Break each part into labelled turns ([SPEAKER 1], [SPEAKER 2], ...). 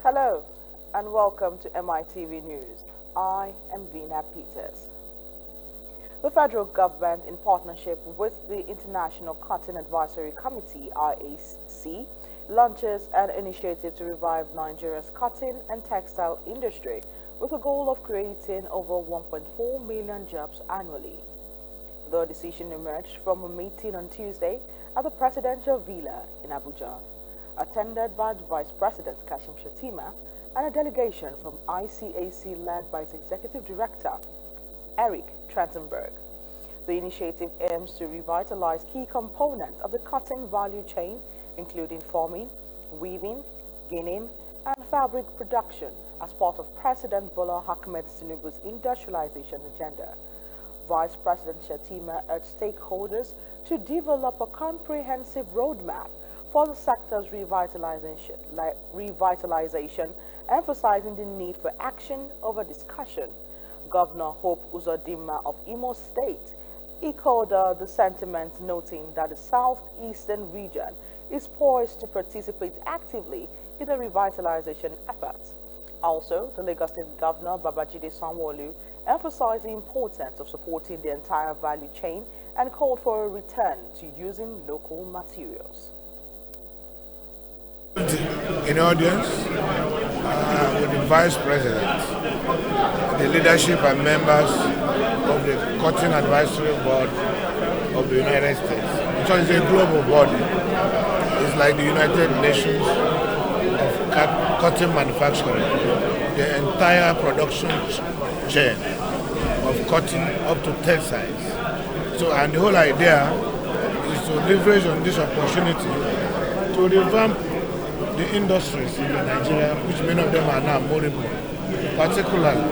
[SPEAKER 1] Hello and welcome to MITV News. I am Vina Peters. The federal government, in partnership with the International Cotton Advisory Committee (IAC), launches an initiative to revive Nigeria's cotton and textile industry with a goal of creating over 1.4 million jobs annually. The decision emerged from a meeting on Tuesday at the Presidential Villa in Abuja, attended by the Vice President Kashim Shettima and a delegation from ICAC led by its Executive Director, Eric Trentenberg. The initiative aims to revitalize key components of the cotton value chain, including forming, weaving, ginning, and fabric production as part of President Bola Ahmed Tinubu's industrialization agenda. Vice President Shettima urged stakeholders to develop a comprehensive roadmap for the sector's revitalization, emphasizing the need for action over discussion. Governor Hope Uzodinma of Imo State echoed the sentiment, noting that the southeastern region is poised to participate actively in the revitalization efforts. Also, the Lagos State Governor Babajide Sanwo-Olu emphasized the importance of supporting the entire value chain and called for a return to using local materials.
[SPEAKER 2] In audience with the Vice President, the leadership and members of the Cotton Advisory Board of the United States. So it's a global body. It's like the United Nations of cotton manufacturing. The entire production chain of cotton up to textiles. So, and the whole idea is to leverage on this opportunity to revamp the industries in Nigeria, which many of them are now moribund, particularly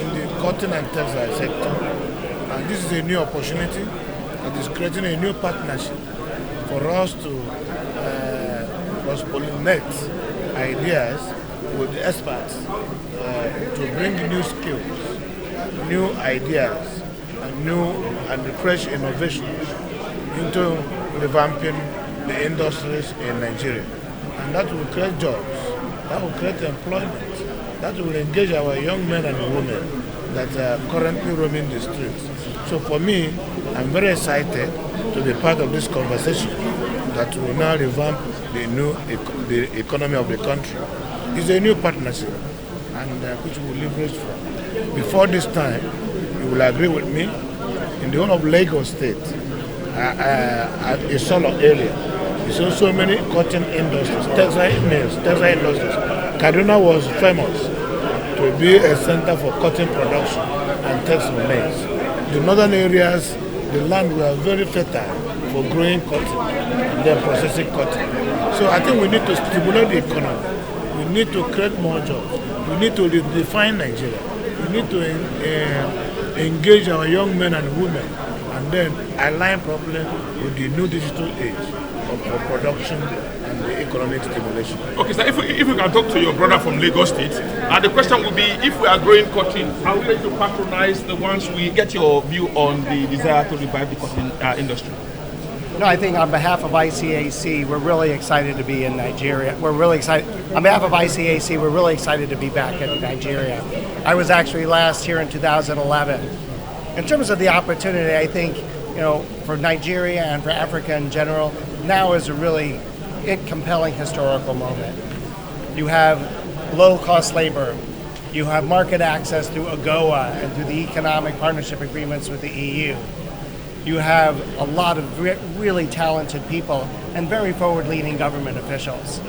[SPEAKER 2] in the cotton and textile sector. And this is a new opportunity that is creating a new partnership for us to cross-pollinate ideas with the experts to bring new skills, new ideas, and new and fresh innovations into revamping the industries in Nigeria. And that will create jobs, that will create employment, that will engage our young men and women that are currently roaming the streets. So for me, I'm very excited to be part of this conversation that will now revamp the economy of the country. It's a new partnership and which we will leverage from. Before this time, you will agree with me, in the whole of Lagos State, a solo area, there's so many cotton industries, textile mills, textile industries. Kaduna was famous to be a center for cotton production and textile mills. The northern areas, the land were very fertile for growing cotton and then processing cotton. So I think we need to stimulate the economy. We need to create more jobs. We need to redefine Nigeria. We need to engage our young men and women and then align properly with the new digital age of production and the economic stimulation. Okay, so if we can talk to your brother from Lagos State, the question would be, if we are growing cotton, are we going to patronize the ones? We get your view on the desire to revive the cotton industry?
[SPEAKER 3] No, I think on behalf of ICAC, we're really excited to be in Nigeria. We're really excited. On behalf of ICAC, we're really excited to be back in Nigeria. I was actually last here in 2011. In terms of the opportunity, I think, for Nigeria and for Africa in general, now is a really compelling historical moment. You have low-cost labor. You have market access through AGOA and through the economic partnership agreements with the EU. You have a lot of really talented people and very forward-leaning government officials.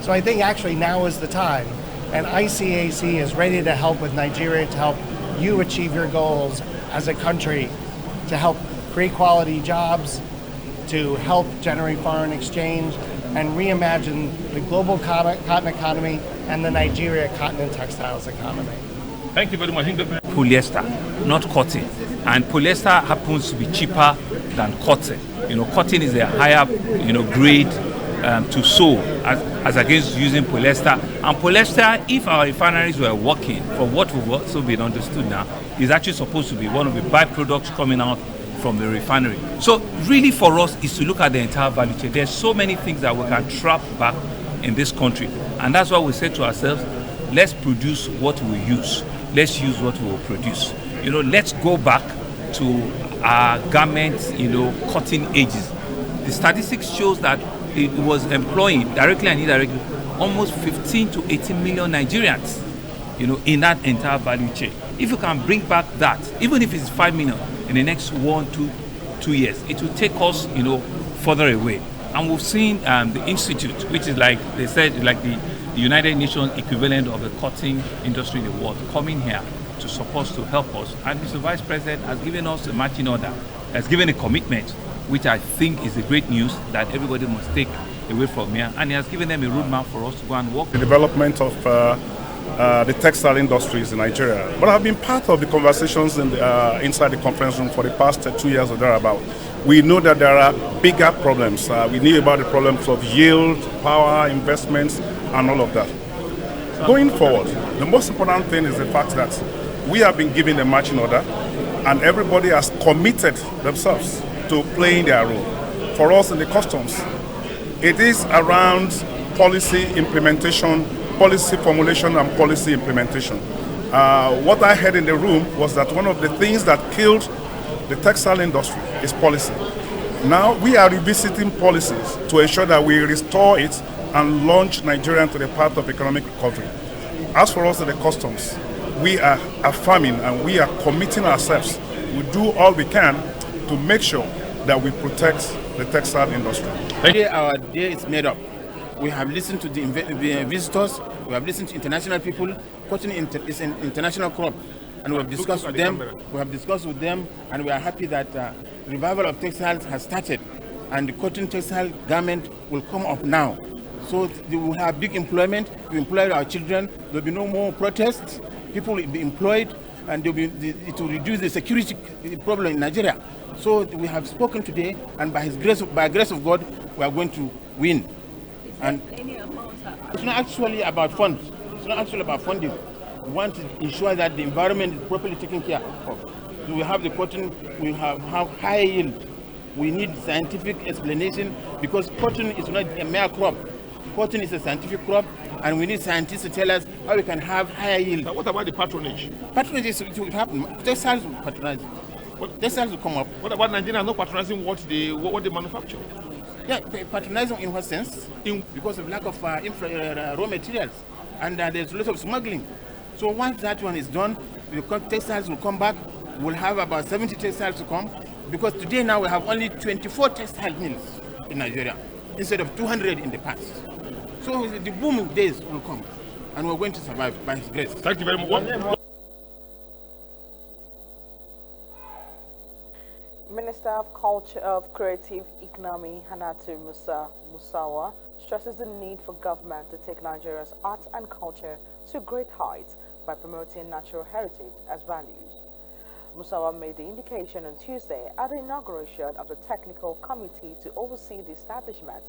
[SPEAKER 3] So I think actually now is the time, and ICAC is ready to help with Nigeria, to help you achieve your goals as a country, to help create quality jobs, to help generate foreign exchange, and reimagine the global cotton economy and the Nigeria cotton and textiles economy.
[SPEAKER 4] Thank you very much. Polyester, not cotton. And polyester happens to be cheaper than cotton. Cotton is a higher, grade to sew as against using polyester. And polyester, if our refineries were working, from what we've also been understood now, is actually supposed to be one of the byproducts coming out from the refinery. So really for us is to look at the entire value chain. There's so many things that we can trap back in this country. And that's why we say to ourselves, let's produce what we use. Let's use what we will produce. Let's go back to our garments, cutting edges. The statistics shows that it was employing, directly and indirectly, almost 15 to 18 million Nigerians, in that entire value chain. If you can bring back that, even if it's 5 million in the next 2 years, it will take us, further away. And we've seen the institute, which is like they said, like the United Nations equivalent of the cotton industry in the world, coming here to support, to help us. And Mr. Vice President has given us a matching order, has given a commitment, which I think is a great news that everybody must take away from here. And he has given them a roadmap for us to go and work.
[SPEAKER 5] The development of the textile industries in Nigeria. But I've been part of the conversations inside the conference room for the past 2 years or thereabout. We know that there are bigger problems. We knew about the problems of yield, power, investments, and all of that. Going forward, the most important thing is the fact that we have been given a marching order and everybody has committed themselves to playing their role. For us in the customs, it is around policy implementation, policy formulation and policy implementation. What I heard in the room was that one of the things that killed the textile industry is policy. Now we are revisiting policies to ensure that we restore it and launch Nigeria to the path of economic recovery. As for us in the customs, we are affirming and we are committing ourselves. We do all we can to make sure that we protect the textile industry.
[SPEAKER 6] Today our day is made up. We have listened to the visitors, we have listened to international people. Cotton is an international crop, and we have discussed with them. And we are happy that revival of textiles has started, and the cotton textile garment will come up now. So we will have big employment. We employ our children. There will be no more protests. People will be employed, and it will reduce the security problem in Nigeria. So we have spoken today, and by grace of God, we are going to win. And it's not actually about funds. It's not actually about funding. We want to ensure that the environment is properly taken care of. So we have the cotton, we have high yield. We need scientific explanation because cotton is not a mere crop. Cotton is a scientific crop, and we need scientists to tell us how we can have higher yield.
[SPEAKER 5] But what about the patronage?
[SPEAKER 6] Patronage will happen. Textiles will patronize it. Textiles will come up.
[SPEAKER 5] What about Nigeria not patronizing what they manufacture?
[SPEAKER 6] Yeah, patronizing in what sense? Because of lack of raw materials, and there's a lot of smuggling. So once that one is done, the textiles will come back. We'll have about 70 textiles to come, because today now we have only 24 textile mills in Nigeria instead of 200 in the past. So the booming days will come, and we're going to survive by His grace.
[SPEAKER 5] Thank you very much.
[SPEAKER 1] Minister of Culture of Creative Economy Hannatu Musawa stresses the need for government to take Nigeria's art and culture to great heights by promoting natural heritage as values. Musawa made the indication on Tuesday at the inauguration of the Technical Committee to oversee the establishment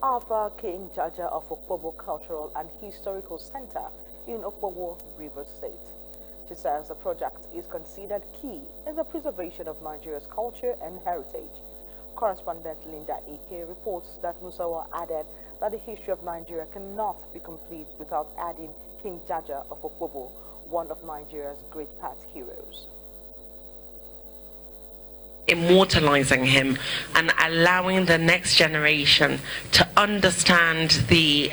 [SPEAKER 1] of King Jaja of Okpobo Cultural and Historical Center in Okpobo, Rivers State. She says the project is considered key in the preservation of Nigeria's culture and heritage. Correspondent Linda Ike reports that Musawa added that the history of Nigeria cannot be complete without adding King Jaja of Okpobo, one of Nigeria's great past heroes.
[SPEAKER 7] Immortalizing him and allowing the next generation to understand the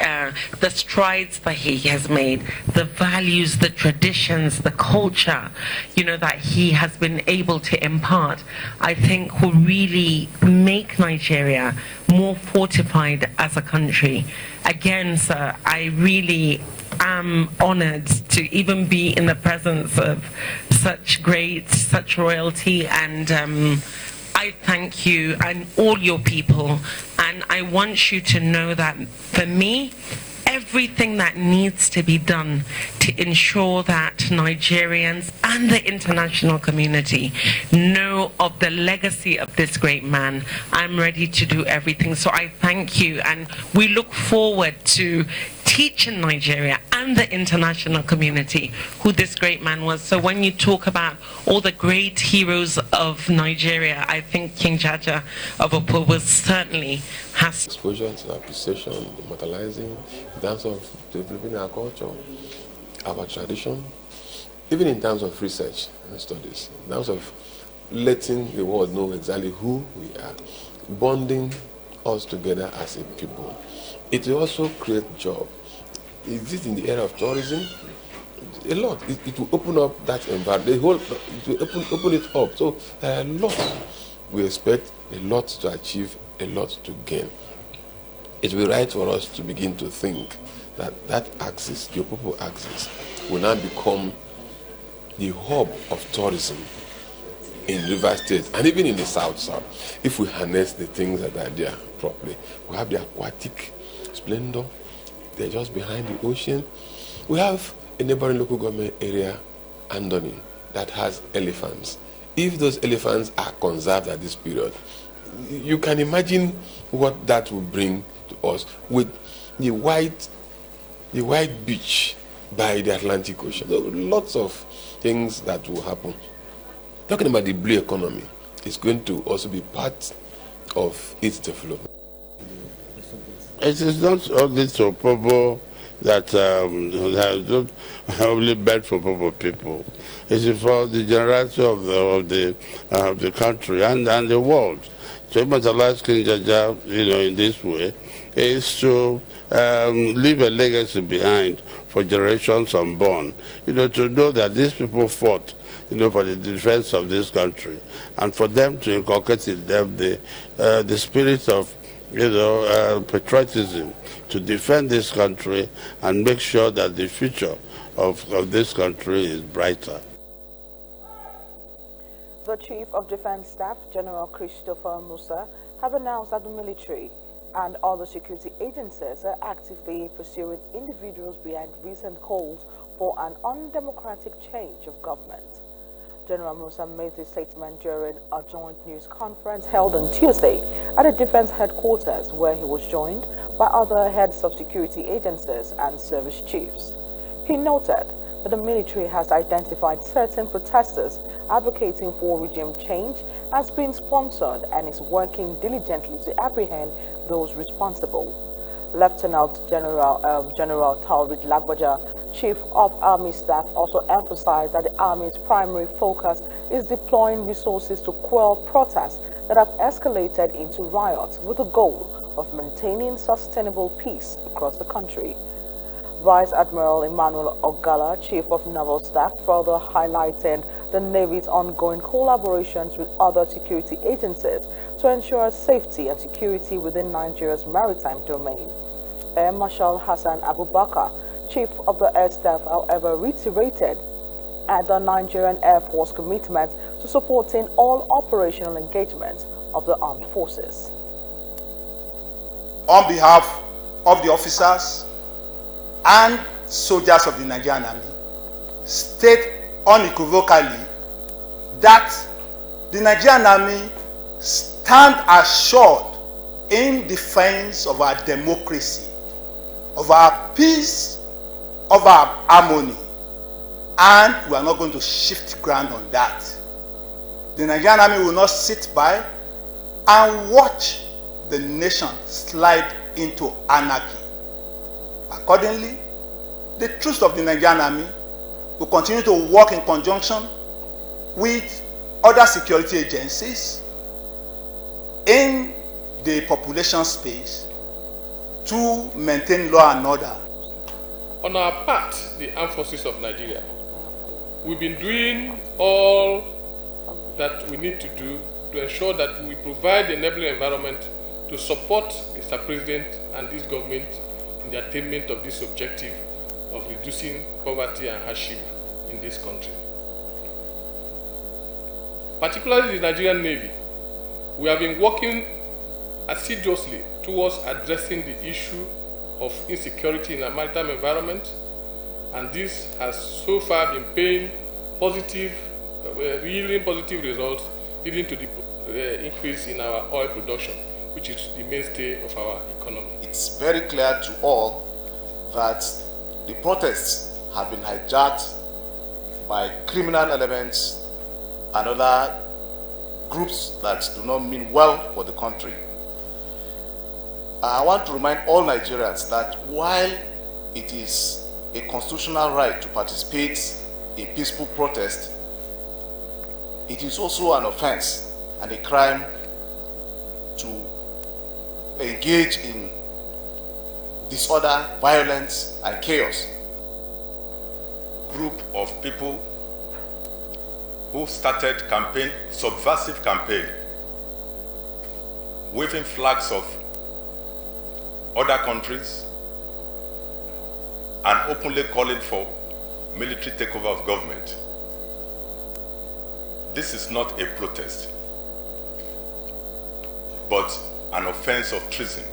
[SPEAKER 7] strides that he has made, the values, the traditions, the culture, that he has been able to impart, I think will really make Nigeria more fortified as a country. Again, sir, I really am honored to even be in the presence of such royalty, and I thank you and all your people, and I want you to know that for me, everything that needs to be done to ensure that Nigerians and the international community know of the legacy of this great man, I'm ready to do everything. So I thank you, and we look forward to teaching Nigeria and the international community who this great man was. So when you talk about all the great heroes of Nigeria, I think King Jaja of Opo will certainly has
[SPEAKER 8] exposure to appreciation, immortalizing, in terms of developing our culture, our tradition, even in terms of research and studies, in terms of letting the world know exactly who we are, bonding us together as a people. It will also create jobs. Is it in the area of tourism? A lot. It will open up that environment. It will open it up. So there are a lot. We expect a lot to achieve, a lot to gain. It will be right for us to begin to think that that axis, the Opopo axis, will now become the hub of tourism in River State and even in the South. If we harness the things that are there properly. We have the aquatic splendor. They're just behind the ocean. We have a neighboring local government area, Andoni, that has elephants. If those elephants are conserved at this period, you can imagine what that will bring to us with the white beach by the Atlantic Ocean. So lots of things that will happen. Talking about the blue economy, it's going to also be part of its development.
[SPEAKER 9] It is not only to Opobo that has not only bad for Opobo people. It is for the generality of the country and the world. To immortalize King Jaja, in this way, is to leave a legacy behind for generations unborn. To know that these people fought, for the defense of this country, and for them to inculcate in them the spirit of patriotism to defend this country and make sure that the future of this country is brighter.
[SPEAKER 1] The Chief of Defense Staff, General Christopher Musa, have announced that the military and other security agencies are actively pursuing individuals behind recent calls for an undemocratic change of government. General Musa made this statement during a joint news conference held on Tuesday at the Defense Headquarters, where he was joined by other heads of security agencies and service chiefs. He noted that the military has identified certain protesters advocating for regime change as being sponsored and is working diligently to apprehend those responsible. Lieutenant General Taurid Lagbaja, Chief of Army Staff, also emphasized that the Army's primary focus is deploying resources to quell protests that have escalated into riots with the goal of maintaining sustainable peace across the country. Vice Admiral Emmanuel Ogala, Chief of Naval Staff, further highlighted the Navy's ongoing collaborations with other security agencies to ensure safety and security within Nigeria's maritime domain. Air Marshal Hassan Abubakar, Chief of the Air Staff, however, reiterated the Nigerian Air Force commitment to supporting all operational engagements of the armed forces.
[SPEAKER 10] On behalf of the officers and soldiers of the Nigerian Army, state unequivocally that the Nigerian Army stand assured in defense of our democracy, of our peace, of our harmony, and we are not going to shift ground on that. The Nigerian Army will not sit by and watch the nation slide into anarchy. Accordingly, the troops of the Nigerian Army will continue to work in conjunction with other security agencies in the population space to maintain law and order.
[SPEAKER 11] On our part, the Armed Forces of Nigeria, we've been doing all that we need to do to ensure that we provide the enabling environment to support Mr. President and this government in the attainment of this objective of reducing poverty and hardship in this country. Particularly the Nigerian Navy, we have been working assiduously towards addressing the issue of insecurity in a maritime environment, and this has so far been paying positive, yielding positive results, leading to the increase in our oil production, which is the mainstay of our economy.
[SPEAKER 12] It's very clear to all that the protests have been hijacked by criminal elements and other groups that do not mean well for the country. I want to remind all Nigerians that while it is a constitutional right to participate in peaceful protest, it is also an offense and a crime to engage in disorder, violence, and chaos.
[SPEAKER 13] Group of people who started campaign, subversive campaign, waving flags of other countries and openly calling for military takeover of government. This is not a protest, but an offense of treason.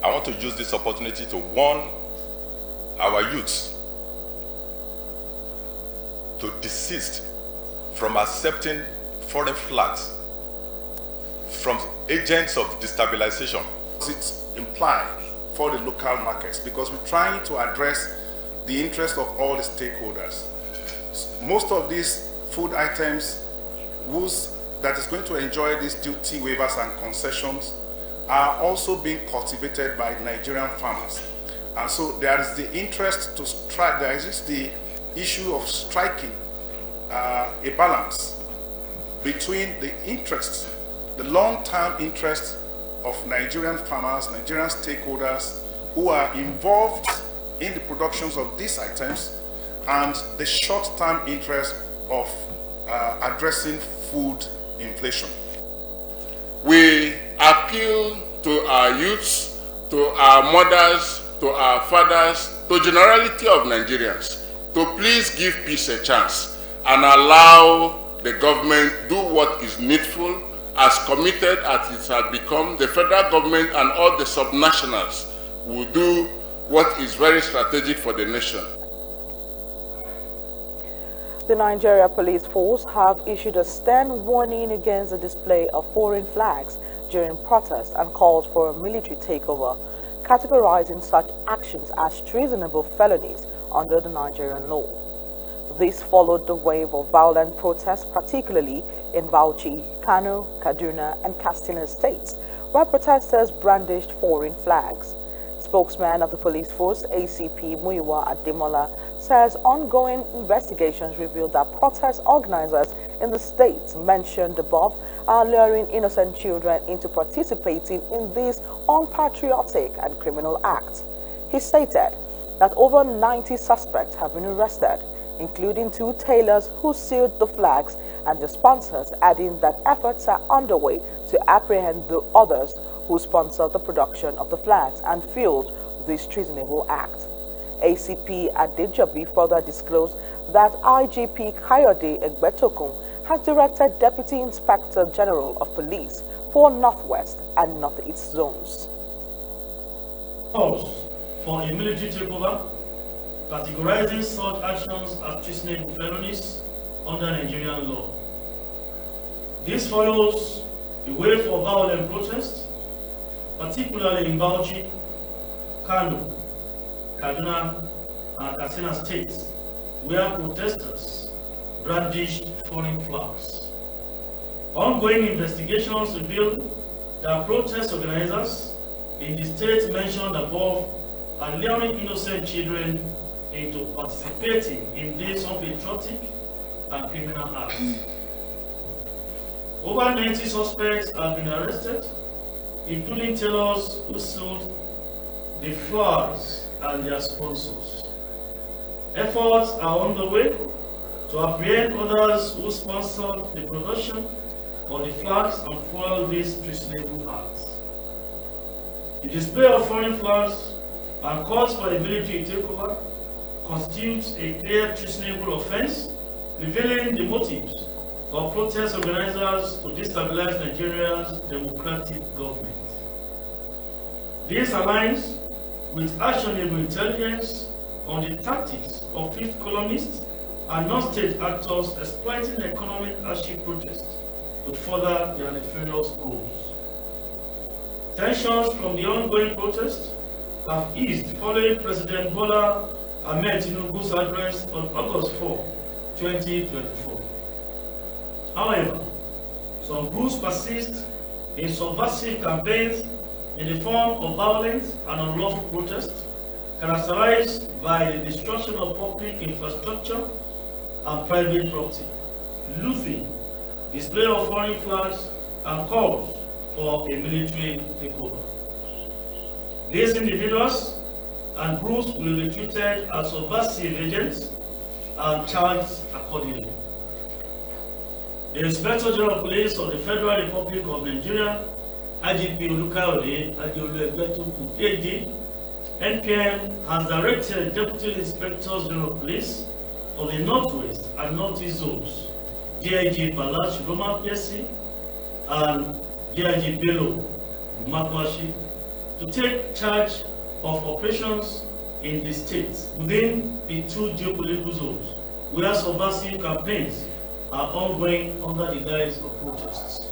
[SPEAKER 13] I want to use this opportunity to warn our youths to desist from accepting foreign flags from agents of destabilization.
[SPEAKER 5] It implies for the local markets, because we're trying to address the interest of all the stakeholders. Most of these food items that is going to enjoy these duty waivers and concessions are also being cultivated by Nigerian farmers. And so there is the interest to strike, there is the issue of striking a balance between the interests, the long-term interests of Nigerian farmers, Nigerian stakeholders who are involved in the productions of these items, and the short-term interest of addressing food inflation.
[SPEAKER 14] We appeal to our youths, to our mothers, to our fathers, to generality of Nigerians, to please give peace a chance and allow the government do what is needful. As committed as it has become, the federal government and all the subnationals will do what is very strategic for the nation.
[SPEAKER 1] The Nigeria Police Force have issued a stern warning against the display of foreign flags during protests and calls for a military takeover, categorizing such actions as treasonable felonies under the Nigerian law. This followed the wave of violent protests, particularly in Bauchi, Kano, Kaduna, and Katsina states, where protesters brandished foreign flags. Spokesman of the police force, ACP Muyiwa Ademola, says ongoing investigations revealed that protest organizers in the states mentioned above are luring innocent children into participating in these unpatriotic and criminal acts. He stated that over 90 suspects have been arrested, including 2 tailors who sealed the flags and the sponsors, adding that efforts are underway to apprehend the others who sponsored the production of the flags and fueled this treasonable act. ACP Adejobi further disclosed that IGP Kayode Egbetokun has directed Deputy Inspector General of Police for Northwest and Northeast zones.
[SPEAKER 15] Calls for a military takeover, categorizing such actions as treasonable felonies under Nigerian law. This follows a wave of violent protests, particularly in Bauchi, Kano, Kaduna, and Katsina states, where protesters brandished foreign flags. Ongoing investigations reveal that protest organizers in the states mentioned above are luring innocent children into participating in these unpatriotic and criminal acts. Over 90 suspects have been arrested, including tailors who sold the flags and their sponsors. Efforts are underway to apprehend others who sponsored the production of the flags and fuel these treasonable acts. The display of foreign flags and calls for a military takeover constitutes a clear treasonable offense, revealing the motives of protest organizers to destabilize Nigeria's democratic government. This aligns with actionable intelligence on the tactics of fifth columnists and non-state actors exploiting economic hardship protests to further their nefarious goals. Tensions from the ongoing protests have eased following President Bola Ahmed Tinubu's address on August 4, 2024. However, some groups persist in subversive campaigns in the form of violent and unlawful protests, characterized by the destruction of public infrastructure and private property, looting, display of foreign flags, and calls for a military takeover. These individuals and groups will be treated as subversive agents and charged accordingly. The Inspector General of Police of the Federal Republic of Nigeria, IGP Olukayode Adeolu-Egbetukun, AD, NPM has directed Deputy Inspectors General of Police for the Northwest and Northeast Zones, DIG Balach Roman PSC and DIG Bello Matwashi, to take charge of operations in the states within the two geopolitical zones where subversive campaigns are ongoing under the guise of protests.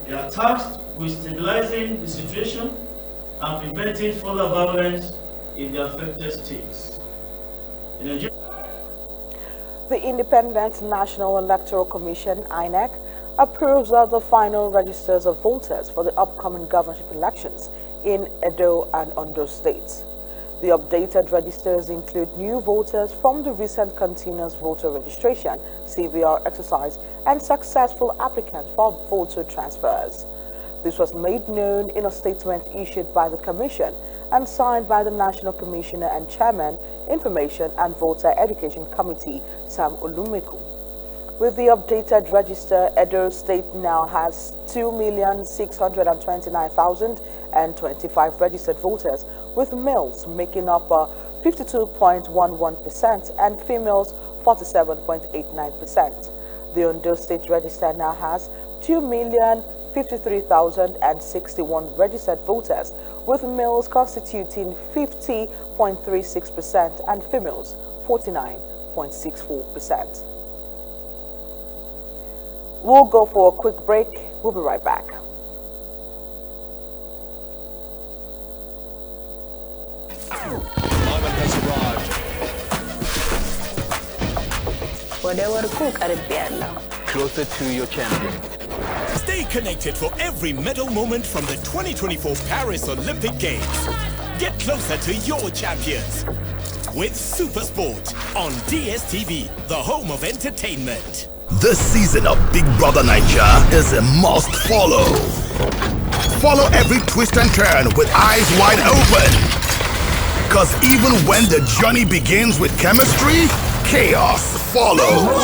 [SPEAKER 15] They are tasked with stabilizing the situation and preventing further violence in the affected states. In Nigeria,
[SPEAKER 1] the Independent National Electoral Commission, INEC, approves of the final registers of voters for the upcoming governorship elections in Edo and Ondo states. The updated registers include new voters from the recent continuous voter registration (CVR) exercise and successful applicants for voter transfers. This was made known in a statement issued by the Commission and signed by the National Commissioner and Chairman, Information and Voter Education Committee, Sam Olumeku. With the updated register, Edo State now has 2,629,025 registered voters, with males making up 52.11% and females 47.89%. The Ondo State register now has 2,053,061 registered voters, with males constituting 50.36% and females 49.64%. We'll go for a quick break. We'll be right back.
[SPEAKER 16] Closer to your champion. Stay connected for every medal moment from the 2024 Paris Olympic Games. Get closer to your champions with Supersport on DSTV, the home of entertainment.
[SPEAKER 17] This season of Big Brother Naija is a must follow. Follow every twist and turn with eyes wide open. Cause even when the journey begins with chemistry, chaos follows.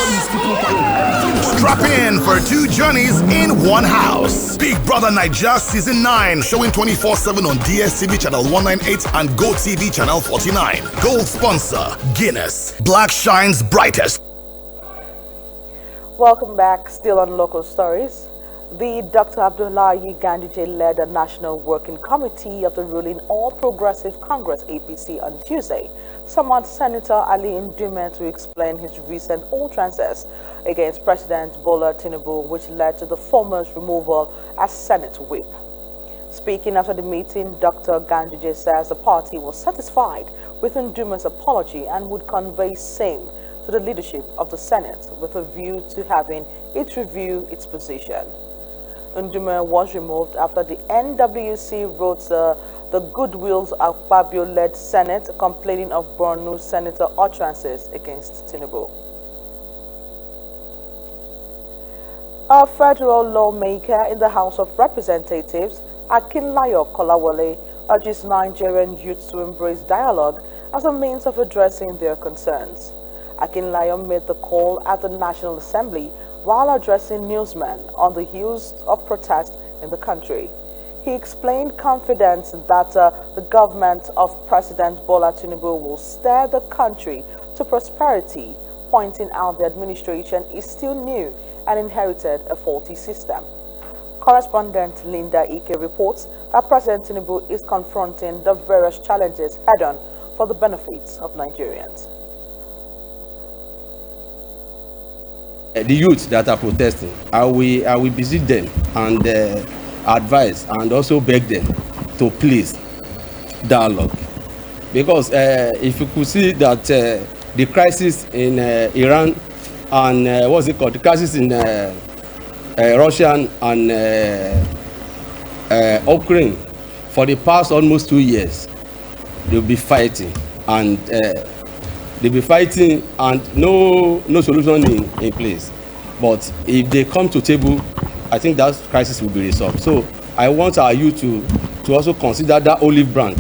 [SPEAKER 17] Strap in for two journeys in one house. Big Brother Naija Season 9, showing 24/7 on DSTV Channel 198 and GoTV Channel 49. Gold sponsor, Guinness. Black shines brightest.
[SPEAKER 1] Welcome back, still on local stories. The Dr. Abdullahi Ganduje-led National Working Committee of the ruling All Progressive Congress APC on Tuesday summoned Senator Ali Ndume to explain his recent utterances against President Bola Tinubu, which led to the former's removal as Senate Whip. Speaking after the meeting, Dr. Ganduje says the party was satisfied with Ndume's apology and would convey same to the leadership of the Senate with a view to having it review its position. Ndume was removed after the NWC wrote the Goodwills Akpabio-led Senate complaining of Borno Senator utterances against Tinubu. A federal lawmaker in the House of Representatives, Akinlayo Kolawole, urges Nigerian youth to embrace dialogue as a means of addressing their concerns. Akinlayo made the call at the National Assembly while addressing newsmen on the heels of protest in the country. He explained confidence that the government of President Bola Tinubu will steer the country to prosperity, pointing out the administration is still new and inherited a faulty system. Correspondent Linda Ike reports that President Tinubu is confronting the various challenges head-on for the benefits of Nigerians.
[SPEAKER 18] the youth that are protesting, I will visit them and advise and also beg them to please dialogue. Because if you could see that the crisis in Iran and what's it called, the crisis in Russia and Ukraine, for the past almost 2 years, they'll be fighting and no solution in place. But if they come to table, I think that crisis will be resolved. So I want our youth to also consider that olive branch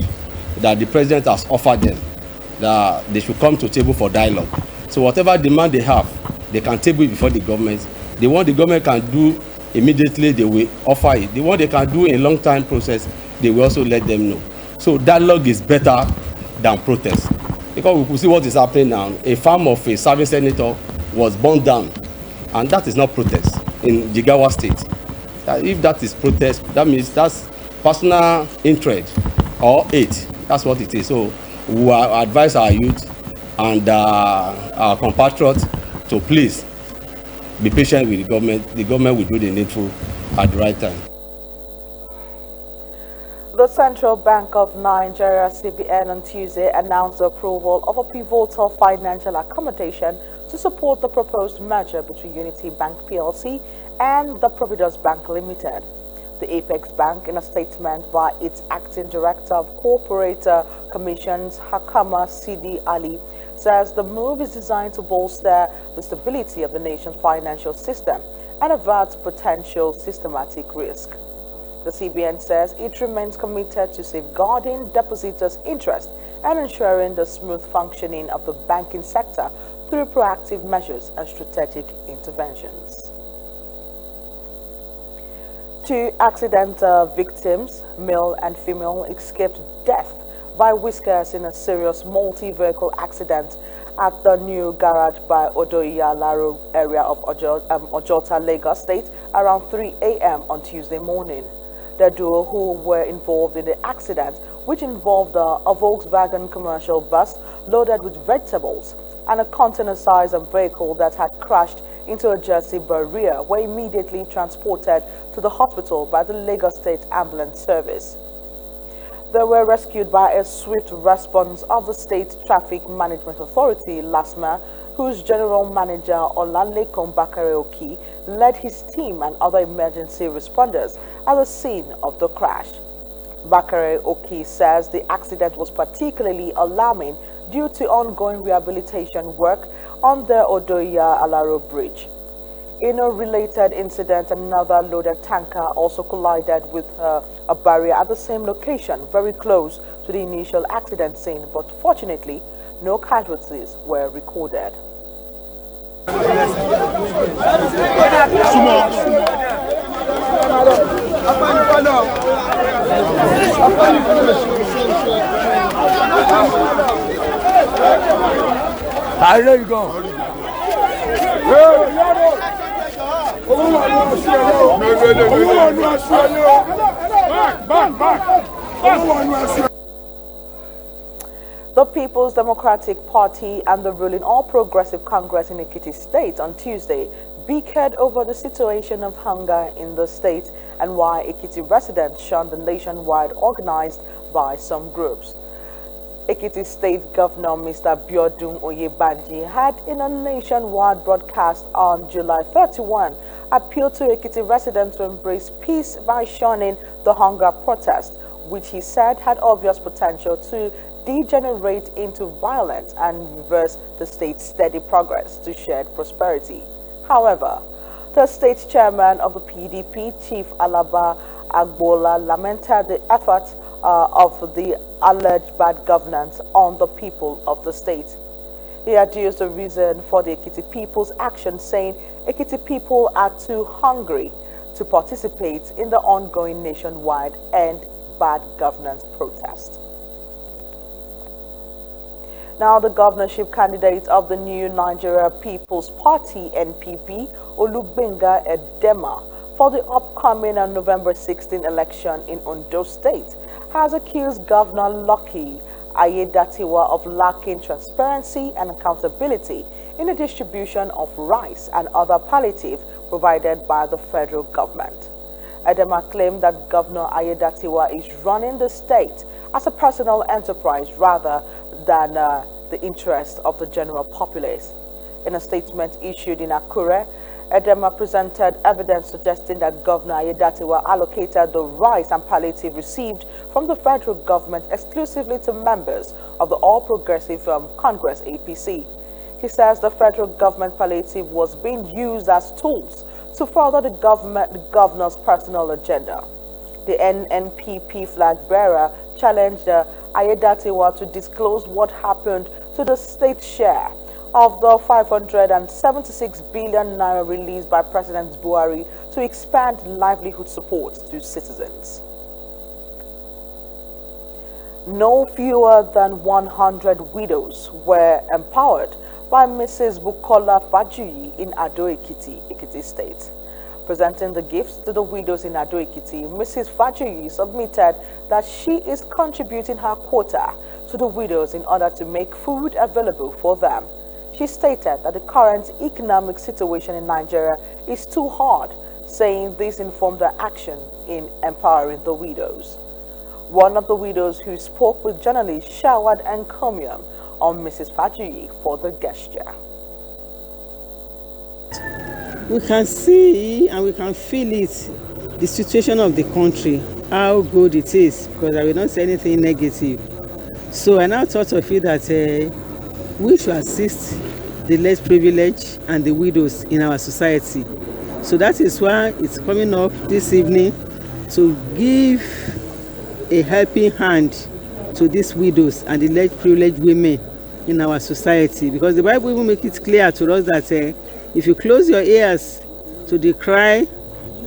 [SPEAKER 18] that the president has offered them, that they should come to table for dialogue. So whatever demand they have, they can table it before the government. The one the government can do immediately, they will offer it. The one they can do in a long time process, they will also let them know. So dialogue is better than protest. Because we could see what is happening now. A farm of a serving senator was burned down, and that is not protest in Jigawa State. If that is protest, that means that's personal interest or hate. That's what it is. So we advise our youth and our compatriots to please be patient with the government. The government will do the needful at the right time.
[SPEAKER 1] The Central Bank of Nigeria, CBN, on Tuesday announced the approval of a pivotal financial accommodation to support the proposed merger between Unity Bank PLC and the Providus Bank Limited. The Apex Bank, in a statement by its acting director of corporate commissions, Hakama Sidi Ali, says the move is designed to bolster the stability of the nation's financial system and avert potential systematic risk. The CBN says it remains committed to safeguarding depositors' interest and ensuring the smooth functioning of the banking sector through proactive measures and strategic interventions. 2 accident victims, male and female, escaped death by whiskers in a serious multi-vehicle accident at the new garage by Odoiya Laro area of Ojota, Lagos State around 3 a.m. on Tuesday morning. The duo who were involved in the accident, which involved a Volkswagen commercial bus loaded with vegetables and a container-sized vehicle that had crashed into a Jersey barrier, were immediately transported to the hospital by the Lagos State Ambulance Service. They were rescued by a swift response of the State Traffic Management Authority, LASMA, whose General Manager Olalekan Bakare-Oki led his team and other emergency responders at the scene of the crash. Bakare-Oki says the accident was particularly alarming due to ongoing rehabilitation work on the Odoiya Alaro Bridge. In a related incident, another loaded tanker also collided with a barrier at the same location, very close to the initial accident scene, but fortunately, no casualties were recorded.
[SPEAKER 19] There you go.
[SPEAKER 1] The People's Democratic Party and the ruling All Progressive Congress in Ekiti State on Tuesday bickered over the situation of hunger in the state and why Ekiti residents shunned the nationwide organized by some groups. Ekiti State Governor Mr. Biodun Oyebanji had, in a nationwide broadcast on July 31, appealed to Ekiti residents to embrace peace by shunning the hunger protest, which he said had obvious potential to degenerate into violence and reverse the state's steady progress to shared prosperity. However, the state chairman of the PDP, Chief Alaba Agbola, lamented the efforts of the alleged bad governance on the people of the state. He adduced the reason for the Ekiti people's action, saying Ekiti people are too hungry to participate in the ongoing nationwide End Bad Governance protest. Now, the governorship candidate of the new Nigeria People's Party, NPP, Olubenga Edema, for the upcoming November 16 election in Ondo State, has accused Governor Lucky Ayedatiwa of lacking transparency and accountability in the distribution of rice and other palliative provided by the federal government. Edema claimed that Governor Ayedatiwa is running the state as a personal enterprise rather than the interest of the general populace. In a statement issued in Akure, Edema presented evidence suggesting that Governor Ayedatiwa allocated the rice and palliative received from the federal government exclusively to members of the All Progressive Congress APC. He says the federal government palliative was being used as tools to further the governor's personal agenda. The NNPP flag bearer challenged Ayedatiwa to disclose what happened to the state share of the 576 billion naira released by President Buhari to expand livelihood support to citizens. No fewer than 100 widows were empowered by Mrs. Bukola Fajuyi in Ado-Ekiti, Ekiti State. Presenting the gifts to the widows in Ado-Ekiti, Mrs. Fajuyi submitted that she is contributing her quota to the widows in order to make food available for them. She stated that the current economic situation in Nigeria is too hard, saying this informed her action in empowering the widows. One of the widows who spoke with journalists showered encomium on Mrs. Fajuyi for the gesture.
[SPEAKER 19] We can see and we can feel it, the situation of the country, how good it is, because I will not say anything negative. So I now thought of it that we should assist the less privileged and the widows in our society. So that is why it's coming up this evening to give a helping hand to these widows and the less privileged women in our society, because the Bible will make it clear to us that if you close your ears to the cry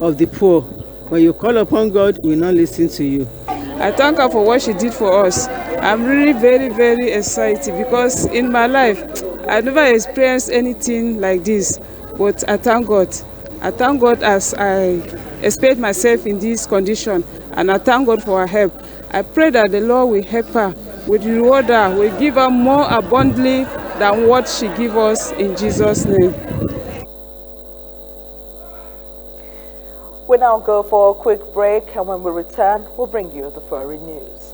[SPEAKER 19] of the poor, when you call upon God, we will not listen to you.
[SPEAKER 20] I thank her for what she did for us. I'm really very, very excited because in my life, I've never experienced anything like this. But I thank God. I thank God as I expect myself in this condition. And I thank God for her help. I pray that the Lord will help her, will reward her, will give her more abundantly than what she gave us in Jesus' name.
[SPEAKER 1] We now go for a quick break, and when we return, we'll bring you the foreign news.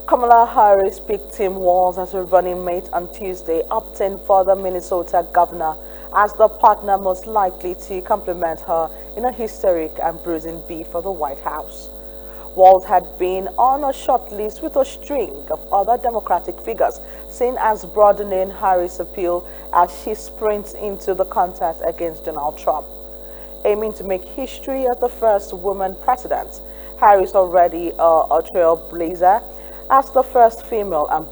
[SPEAKER 1] Kamala Harris picked Tim Walz as her running mate on Tuesday, opting for the Minnesota governor as the partner most likely to complement her in a historic and bruising bid for the White House. Walz had been on a short list with a string of other Democratic figures, seen as broadening Harris' appeal as she sprints into the contest against Donald Trump. Aiming to make history as the first woman president, Harris already a trailblazer as the first female and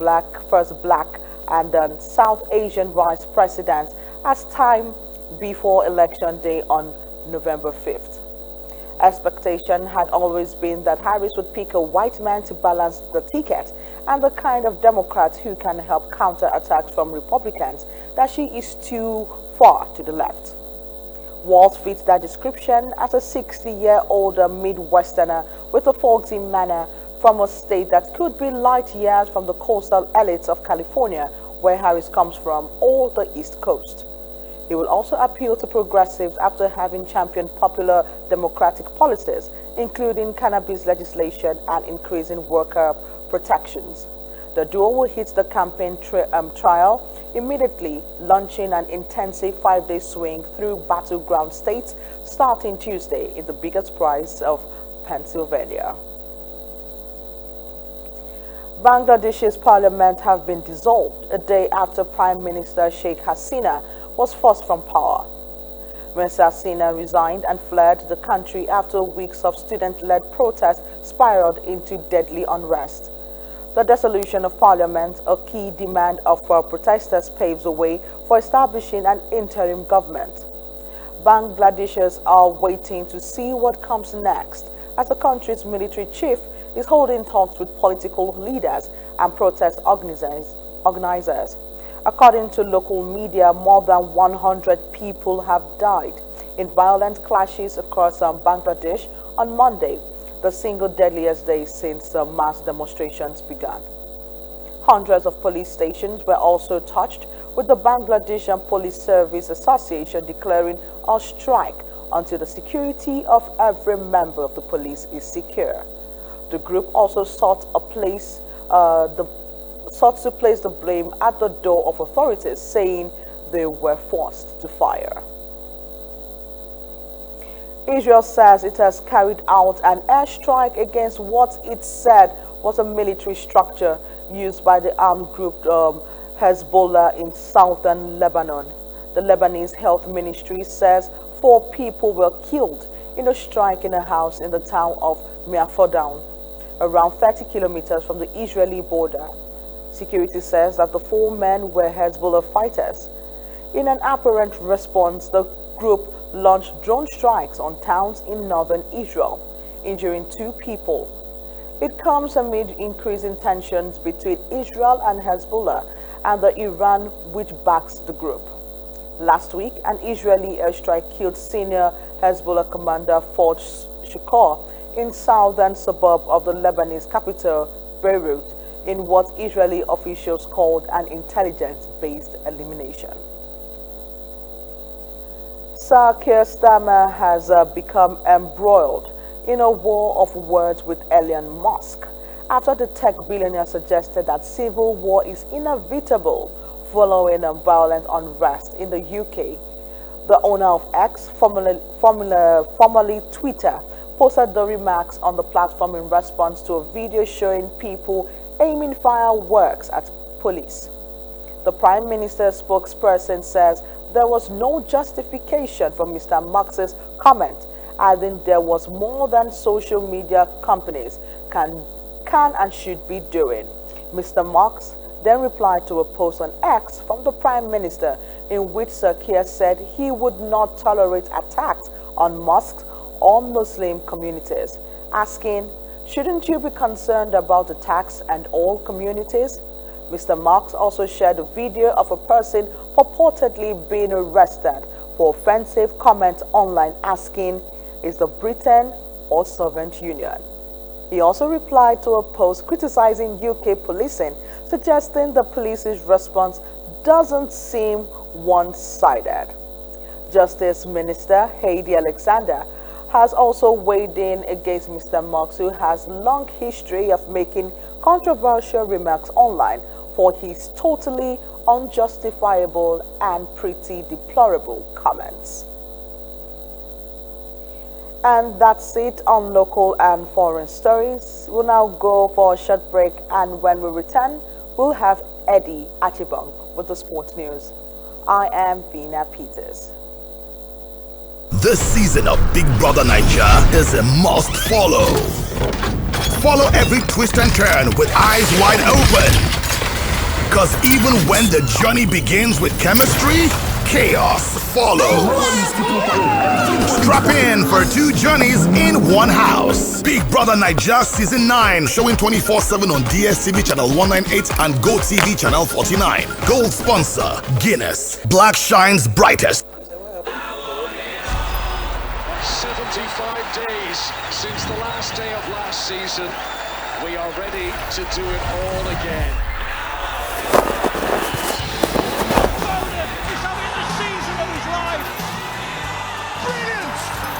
[SPEAKER 1] first black and South Asian vice president as time before election day on November 5th. Expectation had always been that Harris would pick a white man to balance the ticket and the kind of Democrat who can help counter attacks from Republicans that she is too far to the left. Walz fits that description as a 60-year-old Midwesterner with a folksy manner from a state that could be light years from the coastal elites of California, where Harris comes from, or the East Coast. He will also appeal to progressives after having championed popular Democratic policies, including cannabis legislation and increasing worker protections. The duo will hit the campaign trial immediately, launching an intensive 5-day swing through battleground states starting Tuesday in the biggest prize of Pennsylvania. Bangladesh's parliament have been dissolved a day after Prime Minister Sheikh Hasina was forced from power. Ms. Hasina resigned and fled the country after weeks of student-led protests spiraled into deadly unrest. The dissolution of parliament, a key demand of protesters, paves the way for establishing an interim government. Bangladeshis are waiting to see what comes next as the country's military chief is holding talks with political leaders and protest organizers. According to local media, more than 100 people have died in violent clashes across Bangladesh on Monday, the single deadliest day since mass demonstrations began. Hundreds of police stations were also touched, with the Bangladesh Police Service Association declaring a strike until the security of every member of the police is secure. The group also sought to place the blame at the door of authorities, saying they were forced to fire. Israel says it has carried out an airstrike against what it said was a military structure used by the armed group Hezbollah in southern Lebanon. The Lebanese Health Ministry says 4 people were killed in a strike in a house in the town of Miafodown, around 30 kilometers from the Israeli border. Security says that the 4 men were Hezbollah fighters. In an apparent response, the group launched drone strikes on towns in northern Israel, injuring 2 people. It comes amid increasing tensions between Israel and Hezbollah and the Iran which backs the group. Last week, an Israeli airstrike killed senior Hezbollah commander Ford Shukor in southern suburb of the Lebanese capital, Beirut, in what Israeli officials called an intelligence-based elimination. Sir Keir Starmer has become embroiled in a war of words with Elon Musk after the tech billionaire suggested that civil war is inevitable following violent unrest in the UK. The owner of X, formerly Twitter, posted the remarks on the platform in response to a video showing people aiming fireworks at police. The Prime Minister's spokesperson says there was no justification for Mr. Musk's comment, adding there was more than social media companies can and should be doing. Mr. Musk then replied to a post on X from the Prime Minister in which Sir Keir said he would not tolerate attacks on mosques or Muslim communities, asking, "Shouldn't you be concerned about attacks and all communities?" Mr. Musk also shared a video of a person purportedly being arrested for offensive comments online, asking, "Is the Britain or Soviet Union?" He also replied to a post criticizing UK policing, suggesting the police's response doesn't seem one-sided. Justice Minister Heidi Alexander has also weighed in against Mr. Musk, who has long history of making controversial remarks online for his totally unjustifiable and pretty deplorable comments. And that's it on local and foreign stories. We'll now go for a short break, and when we return, we'll have Eddie Achibong with the sports news. I am Vina Peters.
[SPEAKER 17] This season of Big Brother Naija is a must follow. Follow every twist and turn with eyes wide open. Cause even when the journey begins with chemistry, chaos follows. Strap in for 2 journeys in one house. Big Brother Naija Season 9, showing 24/7 on DSTV Channel 198 and GoTV Channel 49. Gold sponsor, Guinness. Black shines brightest.
[SPEAKER 21] 75 days since the last day of last season. We are ready to do it all again.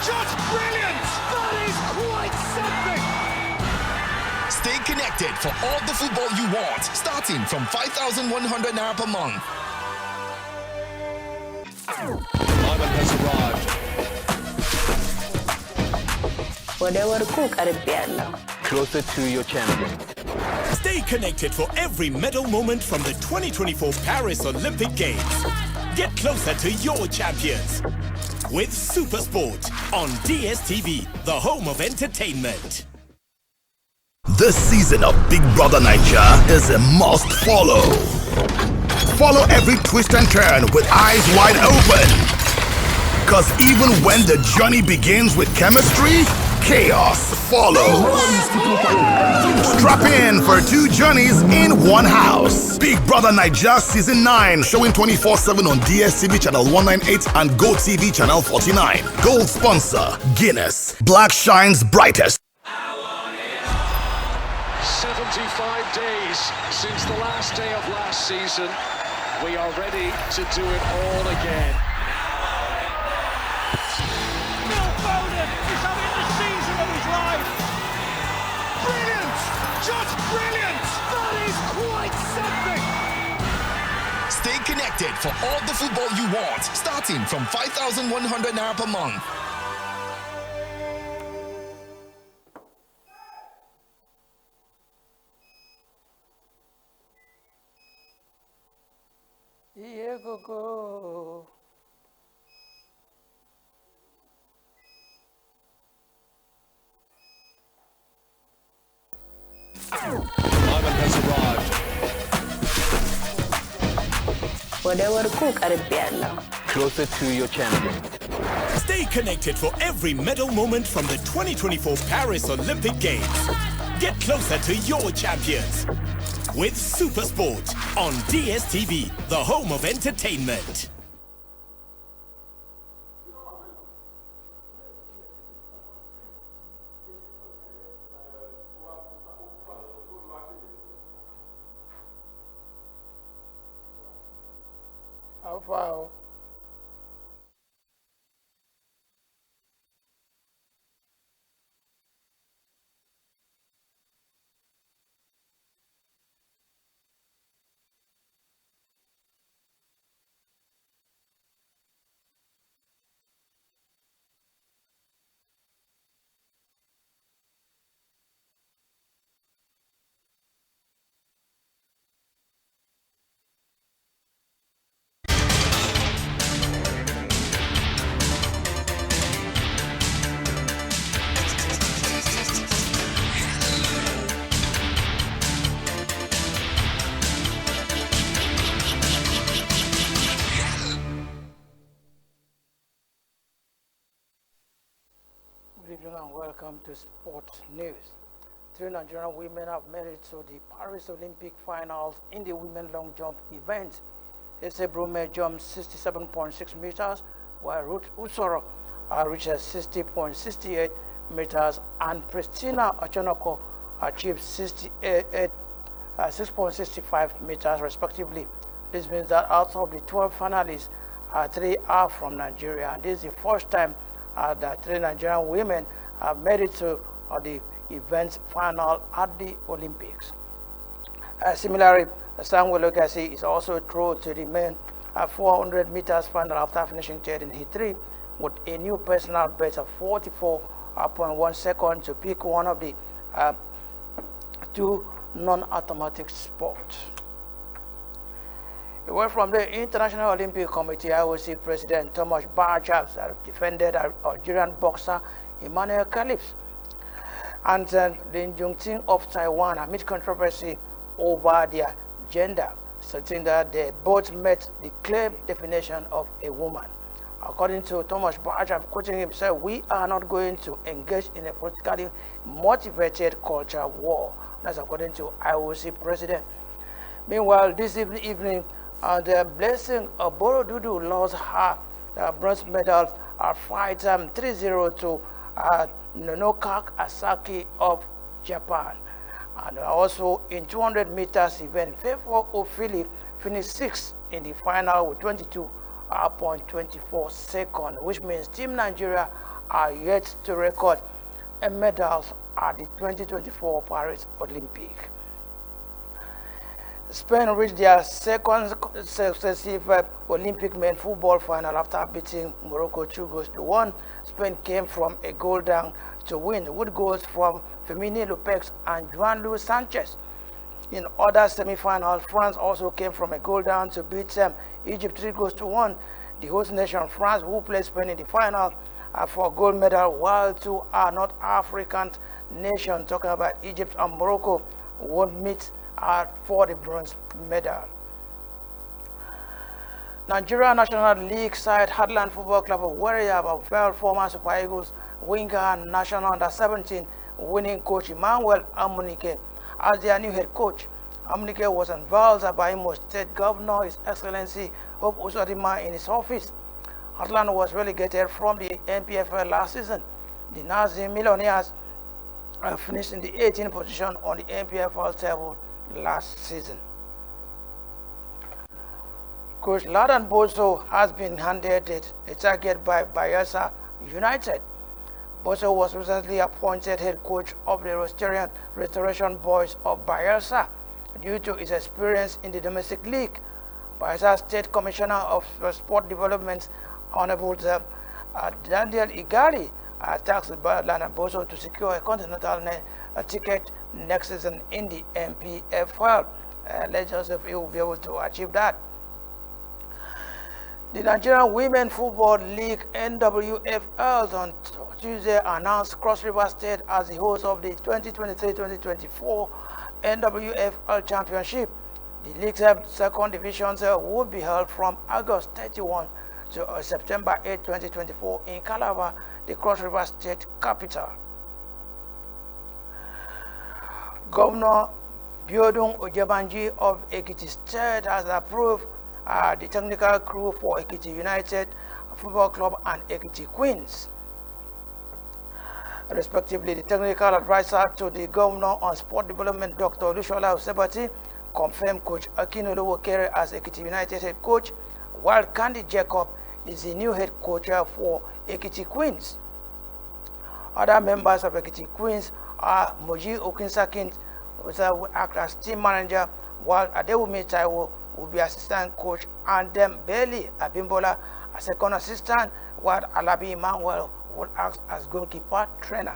[SPEAKER 16] Just brilliant! That is quite something! Stay connected for all the football you want, starting from 5,100 naira per month.
[SPEAKER 21] Moment has arrived.
[SPEAKER 16] Closer to your champion. Stay connected for every medal moment from the 2024 Paris Olympic Games. Get closer to your champions with Supersport on DSTV, the home of entertainment.
[SPEAKER 17] This season of Big Brother Naija is a must follow. Follow every twist and turn with eyes wide open. Cause even when the journey begins with chemistry, chaos follows. Strap in for 2 journeys in one house. Big Brother Naija Season 9, showing 24/7 on DSTV Channel 198 and GoTV Channel 49. Gold sponsor, Guinness. Black shines brightest.
[SPEAKER 21] 75 days since the last day of last season. We are ready to do it all again.
[SPEAKER 2] Phil Foden is having the season of his life. Brilliant! Just brilliant! That is quite something!
[SPEAKER 22] Stay connected for all the football you want, starting from 5,100 naira per month.
[SPEAKER 2] Yeah, go.
[SPEAKER 16] Ivan has arrived.
[SPEAKER 22] Closer to your champion.
[SPEAKER 16] Stay connected for every medal moment from the 2024 Paris Olympic Games. Get closer to your champions with Supersport on DSTV, the home of entertainment.
[SPEAKER 2] Wow. Good evening and welcome to Sport News. 3 Nigerian women have made it to the Paris Olympic finals in the women long jump event. Ese Brume jumped 67.6 meters, while Ruth Usoro reached 60.68 meters, and Christina Ochonoko achieved 6.65 meters respectively. This means that out of the 12 finalists, 3 are from Nigeria, and this is the first time that 3 Nigerian women have made it to the event final at the Olympics. Similarly, Samuel Ogasi is also through to the men 400 meters final after finishing third in Heat 3 with a new personal best of 44.1 seconds to pick one of the 2 non-automatic sports. Away from the International Olympic Committee, IOC President Thomas Bach has defended Algerian boxer Emmanuel Kalips and Lin Jungting of Taiwan amid controversy over their gender, stating that they both met the claimed definition of a woman. According to Thomas Bach, quoting himself, "We are not going to engage in a politically motivated culture war." That's according to IOC President. Meanwhile, this evening, the Blessing of Borodudu lost her bronze medal fight 3-0 to Nonoka Asaki of Japan. And also in 200 meters event, Fefo Ofili finished 6th in the final with 22.24 seconds, which means Team Nigeria are yet to record a medal at the 2024 Paris Olympic. Spain reached their second successive Olympic men football final after beating Morocco 2-1. Spain came from a goal down to win with goals from Firmino Lopez and Juan Luis Sanchez. In other semi-finals, France also came from a goal down to beat Egypt 3-1. The host nation, France, who played Spain in the final for a gold medal, while 2 are North African nations, talking about Egypt and Morocco, won't meet for the bronze medal. Nigeria National League side Heartland Football Club of Warrior fell former Super Eagles winger and national under-17 winning coach Emmanuel Amunike as their new head coach. Amunike was unveiled by Imo State Governor His Excellency Hope Uzodinma in his office. Atlanta was relegated from the NPFL last season. The Nazi Millionaires finished in the 18th position on the NPFL table last season. Coach Ladan Boso has been handed a target by Bayelsa United. Boso was recently appointed head coach of the Restoration Boys of Bayelsa due to his experience in the domestic league. Bayelsa State Commissioner of Sport Development, Honorable Daniel Igari, tasked Ladan Boso to secure a continental ticket next season in the MPFL. Let's just see if he will be able to achieve that. The Nigerian Women Football League NWFL on Tuesday announced Cross River State as the host of the 2023-2024 NWFL Championship. The league's second division will be held from August 31 to September 8, 2024 in Calabar, the Cross River State capital. Governor Biodun Ojebanji of Ekiti State has approved the technical crew for Ekiti United Football Club and Ekiti Queens. Respectively, the technical advisor to the governor on sport development, Dr. Olushola Osebati, confirmed Coach Akinolu Okere as Ekiti United head coach, while Candy Jacob is the new head coach for Ekiti Queens. Other members of Ekiti Queens are Moji Okinsakin, who will act as team manager, while Adewumi Taiwo will be assistant coach, and then Bailey Abimbola as second assistant, while Alabi Emmanuel will act as goalkeeper trainer.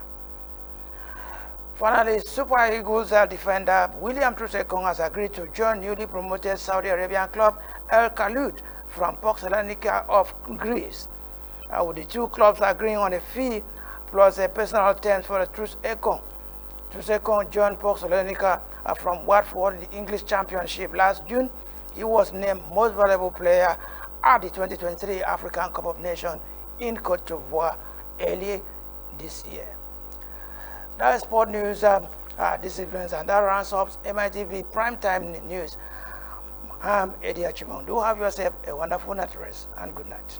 [SPEAKER 2] Finally, Super Eagles defender William Trusekong has agreed to join newly promoted Saudi Arabian club El Khalud from PAOK Salonika of Greece. With the two clubs agreeing on a fee plus a personal terms for the Trusekong. Trusekong joined PAOK Salonika from Watford in the English Championship last June. He was named most valuable player at the 2023 African Cup of Nations in Cote d'Ivoire early this year. That is sport news this evening, and that rounds up MITV Primetime News. I'm Eddie Achimon. Do have yourself a wonderful night rest and good night.